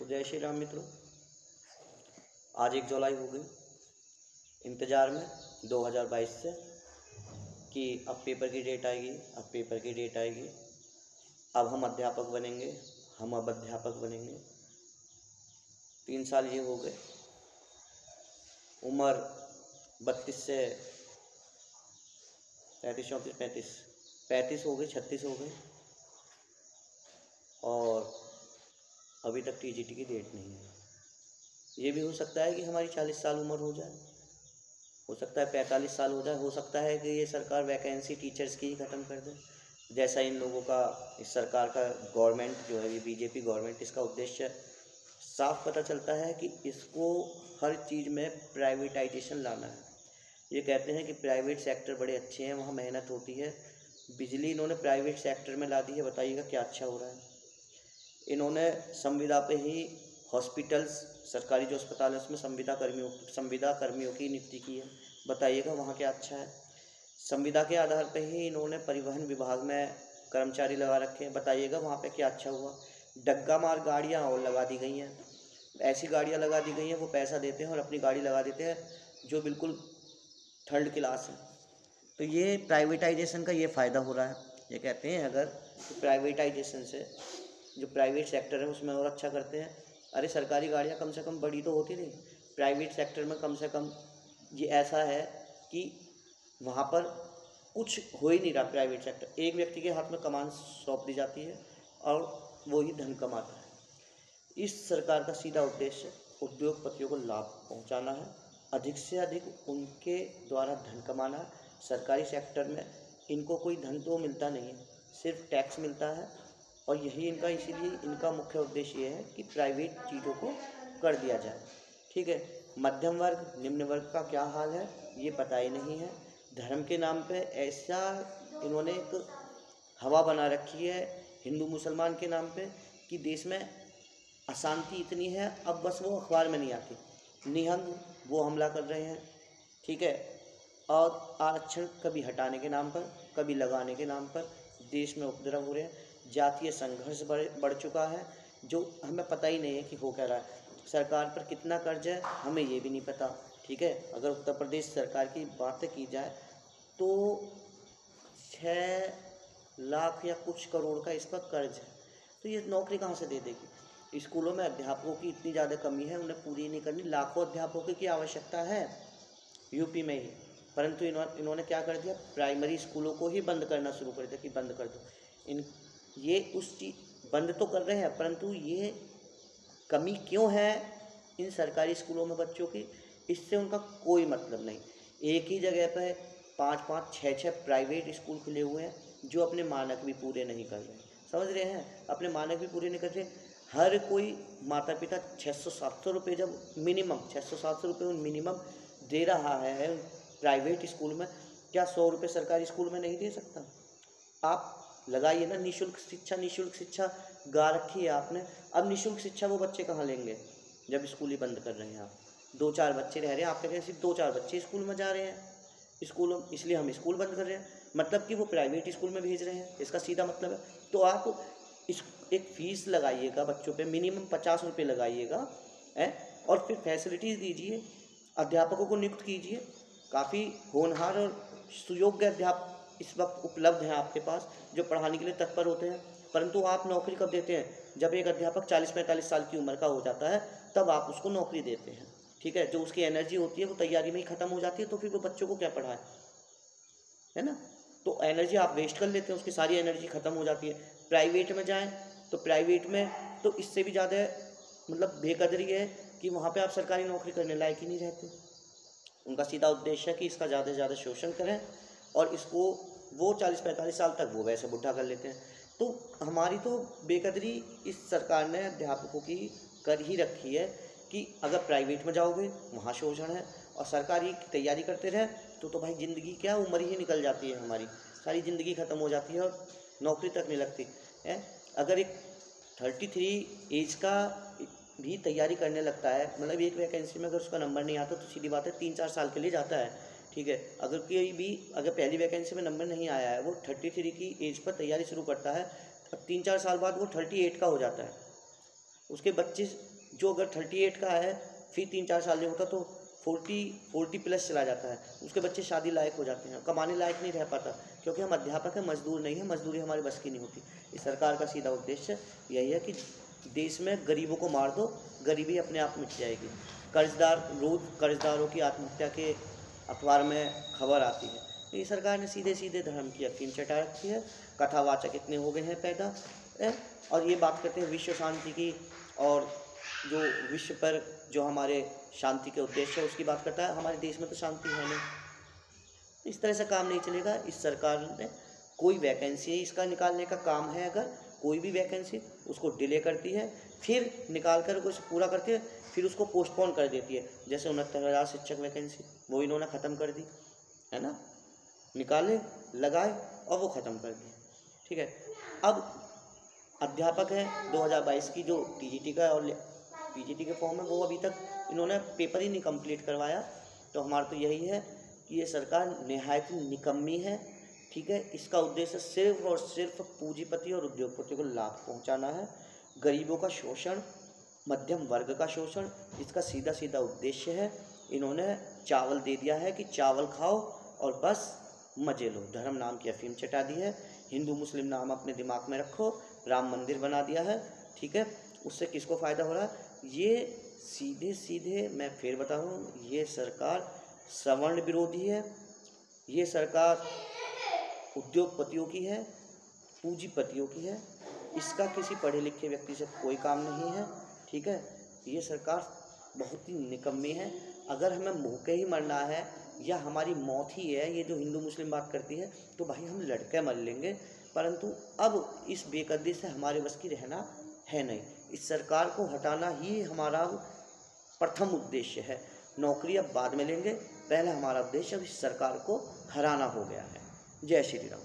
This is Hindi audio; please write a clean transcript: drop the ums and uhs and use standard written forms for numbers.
तो जय श्री राम मित्रों। आज 1 जुलाई हो गई। इंतज़ार में 2022 से कि अब पेपर की डेट आएगी, अब पेपर की डेट आएगी, अब हम अध्यापक बनेंगे, हम अब अध्यापक बनेंगे। 3 साल ये हो गए। उम्र 32 से 33, 34, 35 हो गई, 36 हो गई और अभी तक टीजीटी की डेट नहीं है। ये भी हो सकता है कि हमारी 40 साल उम्र हो जाए, हो सकता है 45 साल हो जाए, हो सकता है कि ये सरकार वैकेंसी टीचर्स की ही ख़त्म कर दे। जैसा इन लोगों का, इस सरकार का, गवर्नमेंट जो है ये बीजेपी गवर्नमेंट, इसका उद्देश्य साफ पता चलता है कि इसको हर चीज़ में प्राइवेटाइजेशन लाना है। ये कहते हैं कि प्राइवेट सेक्टर बड़े अच्छे हैं, वहाँ मेहनत होती है। बिजली इन्होंने प्राइवेट सेक्टर में ला दी है, बताइएगा क्या अच्छा हो रहा है। इन्होंने संविदा पे ही हॉस्पिटल्स, सरकारी जो अस्पताल है उसमें संविदा कर्मियों की नियुक्ति की है, बताइएगा वहाँ क्या अच्छा है। संविदा के आधार पे ही इन्होंने परिवहन विभाग में कर्मचारी लगा रखे हैं, बताइएगा वहाँ पे क्या अच्छा हुआ। डग्गा मार गाड़ियाँ और लगा दी गई हैं, ऐसी गाड़ियाँ लगा दी गई हैं, वो पैसा देते हैं और अपनी गाड़ी लगा देते हैं जो बिल्कुल थर्ड क्लास है। तो ये प्राइवेटाइजेशन का ये फ़ायदा हो रहा है। ये कहते हैं अगर प्राइवेटाइजेशन से जो प्राइवेट सेक्टर है उसमें और अच्छा करते हैं। अरे सरकारी गाड़ियाँ कम से कम बड़ी तो होती नहीं, प्राइवेट सेक्टर में कम से कम ये ऐसा है कि वहाँ पर कुछ हो ही नहीं रहा। प्राइवेट सेक्टर, एक व्यक्ति के हाथ में कमान सौंप दी जाती है और वो ही धन कमाता है। इस सरकार का सीधा उद्देश्य उद्योगपतियों को लाभ पहुँचाना है, अधिक से अधिक उनके द्वारा धन कमाना है। सरकारी सेक्टर में इनको कोई धन तो मिलता नहीं है, सिर्फ टैक्स मिलता है और यही इनका, इसीलिए इनका मुख्य उद्देश्य ये है कि प्राइवेट चीज़ों को कर दिया जाए। ठीक है, मध्यम वर्ग निम्न वर्ग का क्या हाल है ये पता ही नहीं है। धर्म के नाम पे ऐसा इन्होंने एक हवा बना रखी है हिंदू मुसलमान के नाम पे कि देश में अशांति इतनी है, अब बस वो अखबार में नहीं आती। निहंग वो हमला कर रहे हैं, ठीक है, और आरक्षण कभी हटाने के नाम पर, कभी लगाने के नाम पर देश में उपद्रव हो रहे हैं। जातीय संघर्ष बढ़ चुका है, जो हमें पता ही नहीं है कि हो क्या रहा है। सरकार पर कितना कर्ज है हमें ये भी नहीं पता। ठीक है, अगर उत्तर प्रदेश सरकार की बात की जाए तो 6 लाख या कुछ करोड़ का इस पर कर्ज है। तो ये नौकरी कहाँ से दे देगी। स्कूलों में अध्यापकों की इतनी ज़्यादा कमी है, उन्हें पूरी नहीं करनी। लाखों अध्यापकों की आवश्यकता है यूपी में ही, परंतु इन्होंने क्या कर दिया, प्राइमरी स्कूलों को ही बंद करना शुरू कर दिया कि बंद कर दो। ये उस चीज़ बंद तो कर रहे हैं, परंतु ये कमी क्यों है इन सरकारी स्कूलों में बच्चों की, इससे उनका कोई मतलब नहीं। एक ही जगह पर 5-5, 6-6 प्राइवेट स्कूल खुले हुए हैं जो अपने मानक भी पूरे नहीं कर रहे। समझ रहे हैं, अपने मानक भी पूरे नहीं कर रहे। हर कोई माता पिता 600-700 रुपये, जब मिनिमम 600-700 रुपये मिनिमम दे रहा है प्राइवेट स्कूल में, क्या 100 रुपये सरकारी स्कूल में नहीं दे सकता। आप लगाइए ना निःशुल्क शिक्षा, निःशुल्क शिक्षा गा रखी है आपने। अब निःशुल्क शिक्षा वो बच्चे कहाँ लेंगे जब स्कूल ही बंद कर रहे हैं आप। 2-4 बच्चे रह रहे हैं, आपके सिर्फ 2-4 बच्चे स्कूल में जा रहे हैं स्कूलों, इसलिए हम स्कूल बंद कर रहे हैं। मतलब कि वो प्राइवेट स्कूल में भेज रहे हैं, इसका सीधा मतलब है। तो आप इस एक फ़ीस लगाइएगा बच्चों पे, मिनिमम 50 रुपये लगाइएगा है, और फिर फैसिलिटीज़ दीजिए, अध्यापकों को नियुक्त कीजिए। काफ़ी होनहार और सुयोग्य अध्यापक इस वक्त उपलब्ध हैं आपके पास जो पढ़ाने के लिए तत्पर होते हैं, परंतु आप नौकरी कब देते हैं, जब एक अध्यापक 40-45 साल की उम्र का हो जाता है तब आप उसको नौकरी देते हैं। ठीक है, जो उसकी एनर्जी होती है वो तैयारी में ही ख़त्म हो जाती है, तो फिर वो बच्चों को क्या पढ़ाए, है ना। तो एनर्जी आप वेस्ट कर लेते हैं, उसकी सारी एनर्जी ख़त्म हो जाती है। प्राइवेट में जाएं तो प्राइवेट में तो इससे भी ज़्यादा मतलब बेकदरी है कि वहाँ पे आप सरकारी नौकरी करने लायक ही नहीं रहते। उनका सीधा उद्देश्य है कि इसका ज़्यादा से ज़्यादा शोषण करें और इसको वो 40-45 साल तक वो वैसे बुढ़ा कर लेते हैं। तो हमारी तो बेकदरी इस सरकार ने अध्यापकों की कर ही रखी है कि अगर प्राइवेट में जाओगे वहाँ शोषण है और सरकारी की तैयारी करते रहे तो भाई ज़िंदगी क्या, उम्र ही निकल जाती है, हमारी सारी ज़िंदगी ख़त्म हो जाती है और नौकरी तक नहीं लगती है। अगर एक 33 एज का भी तैयारी करने लगता है, मतलब एक वैकेंसी में अगर उसका नंबर नहीं आता तो सीधी बात है 3-4 साल के लिए जाता है। ठीक है, अगर पहली वैकेंसी में नंबर नहीं आया है, वो 33 की एज पर तैयारी शुरू करता है, अब 3-4 साल बाद वो 38 का हो जाता है। उसके बच्चे जो अगर 38 का है फिर 3-4 साल नहीं होता तो 40 प्लस चला जाता है, उसके बच्चे शादी लायक हो जाते हैं, कमाने लायक नहीं रह पाता, क्योंकि हम अध्यापक हैं, मजदूर नहीं है, मजदूरी हमारे बस की नहीं होती। इस सरकार का सीधा उद्देश्य यही है कि देश में गरीबों को मार दो, गरीबी अपने आप मिट जाएगी। रोज़ कर्जदारों की आत्महत्या के अखबार में खबर आती है। तो ये सरकार ने सीधे सीधे धर्म की अफीम चटा रखी है। कथावाचक इतने हो गए हैं पैदा और ये बात करते हैं विश्व शांति की, और जो विश्व पर जो हमारे शांति के उद्देश्य है उसकी बात करता है। हमारे देश में तो शांति है नहीं। इस तरह से काम नहीं चलेगा। इस सरकार ने कोई वैकेंसी है इसका निकालने का काम है, अगर कोई भी वैकेंसी उसको डिले करती है, फिर निकाल कर उसे पूरा करती है, फिर उसको पोस्टपोन कर देती है। जैसे 69,000 शिक्षक वैकेंसी वो इन्होंने ख़त्म कर दी है ना, निकाले लगाए और वो ख़त्म कर दी। ठीक है, अब अध्यापक है 2022 की जो टीजीटी का और पीजीटी के फॉर्म है वो अभी तक इन्होंने पेपर ही नहीं कंप्लीट करवाया। तो हमारा तो यही है कि ये सरकार निहायत निकम्मी है। ठीक है, इसका उद्देश्य सिर्फ और सिर्फ पूंजीपति और उद्योगपतियों को लाभ पहुंचाना है, गरीबों का शोषण, मध्यम वर्ग का शोषण, इसका सीधा सीधा उद्देश्य है। इन्होंने चावल दे दिया है कि चावल खाओ और बस मजे लो, धर्म नाम की अफीम चटा दी है, हिंदू मुस्लिम नाम अपने दिमाग में रखो, राम मंदिर बना दिया है। ठीक है, उससे किसको फ़ायदा हो रहा है? ये सीधे सीधे मैं फिर बता रहा हूँ, ये सरकार सवर्ण विरोधी है, ये सरकार उद्योगपतियों की है, पूंजीपतियों की है, इसका किसी पढ़े लिखे व्यक्ति से कोई काम नहीं है। ठीक है, ये सरकार बहुत ही निकम्मी है। अगर हमें भूखे ही मरना है या हमारी मौत ही है, ये जो हिंदू मुस्लिम बात करती है, तो भाई हम लड़के मर लेंगे, परंतु अब इस बेकदरी से हमारे बस की रहना है नहीं। इस सरकार को हटाना ही हमारा प्रथम उद्देश्य है। नौकरी अब बाद में लेंगे, पहले हमारा उद्देश्य अब इस सरकार को हराना हो गया है। जय श्री राम।